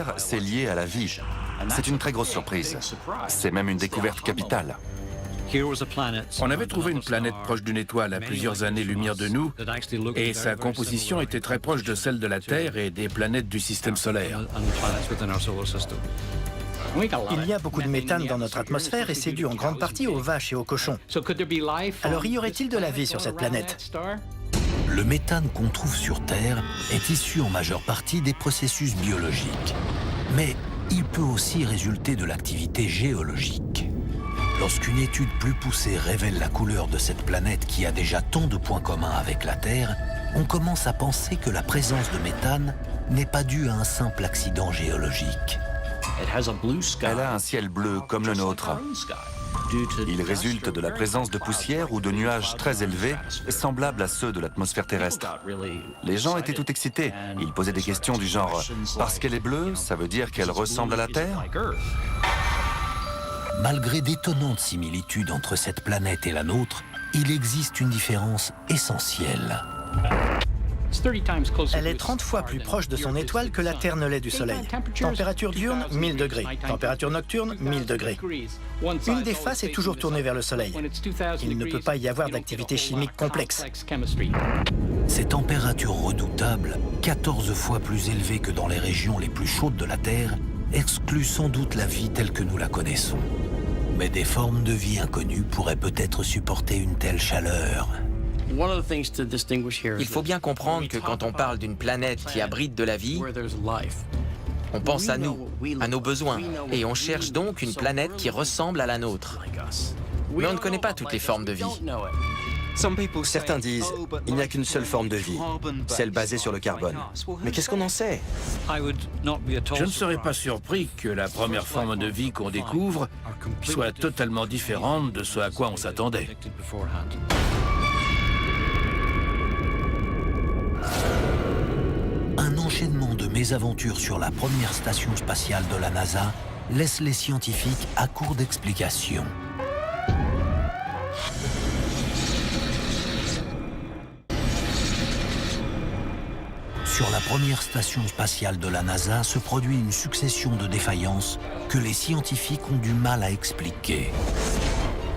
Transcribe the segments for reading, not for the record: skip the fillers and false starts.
Terre, c'est lié à la vie. C'est une très grosse surprise. C'est même une découverte capitale. On avait trouvé une planète proche d'une étoile à plusieurs années-lumière de nous, et sa composition était très proche de celle de la Terre et des planètes du système solaire. Il y a beaucoup de méthane dans notre atmosphère et c'est dû en grande partie aux vaches et aux cochons. Alors y aurait-il de la vie sur cette planète? Le méthane qu'on trouve sur Terre est issu en majeure partie des processus biologiques. Mais il peut aussi résulter de l'activité géologique. Lorsqu'une étude plus poussée révèle la couleur de cette planète qui a déjà tant de points communs avec la Terre, on commence à penser que la présence de méthane n'est pas due à un simple accident géologique. Elle a un ciel bleu comme le nôtre. Il résulte de la présence de poussière ou de nuages très élevés, semblables à ceux de l'atmosphère terrestre. Les gens étaient tout excités. Ils posaient des questions du genre « Parce qu'elle est bleue, ça veut dire qu'elle ressemble à la Terre ?» Malgré d'étonnantes similitudes entre cette planète et la nôtre, il existe une différence essentielle. Elle est 30 fois plus proche de son étoile que la Terre ne l'est du Soleil. Température diurne, 1000 degrés. Température nocturne, 1000 degrés. Une des faces est toujours tournée vers le Soleil. Il ne peut pas y avoir d'activité chimique complexe. Ces températures redoutables, 14 fois plus élevées que dans les régions les plus chaudes de la Terre, excluent sans doute la vie telle que nous la connaissons. Mais des formes de vie inconnues pourraient peut-être supporter une telle chaleur. Il faut bien comprendre que quand on parle d'une planète qui abrite de la vie, on pense à nous, à nos besoins, et on cherche donc une planète qui ressemble à la nôtre. Mais on ne connaît pas toutes les formes de vie. Certains disent il n'y a qu'une seule forme de vie, celle basée sur le carbone. Mais qu'est-ce qu'on en sait? Je ne serais pas surpris que la première forme de vie qu'on découvre soit totalement différente de ce à quoi on s'attendait. Un enchaînement de mésaventures sur la première station spatiale de la NASA laisse les scientifiques à court d'explications. Sur la première station spatiale de la NASA se produit une succession de défaillances que les scientifiques ont du mal à expliquer.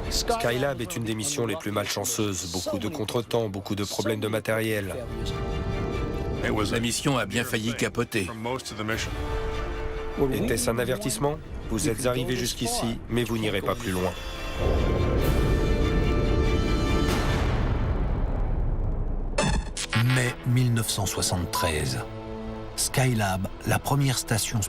Skylab est une des missions les plus malchanceuses. Beaucoup de contretemps, beaucoup de problèmes de matériel. La mission a bien failli capoter. Était-ce un avertissement? Vous êtes arrivé jusqu'ici, mais vous n'irez pas plus loin. Mai 1973. Skylab, la première station spatiale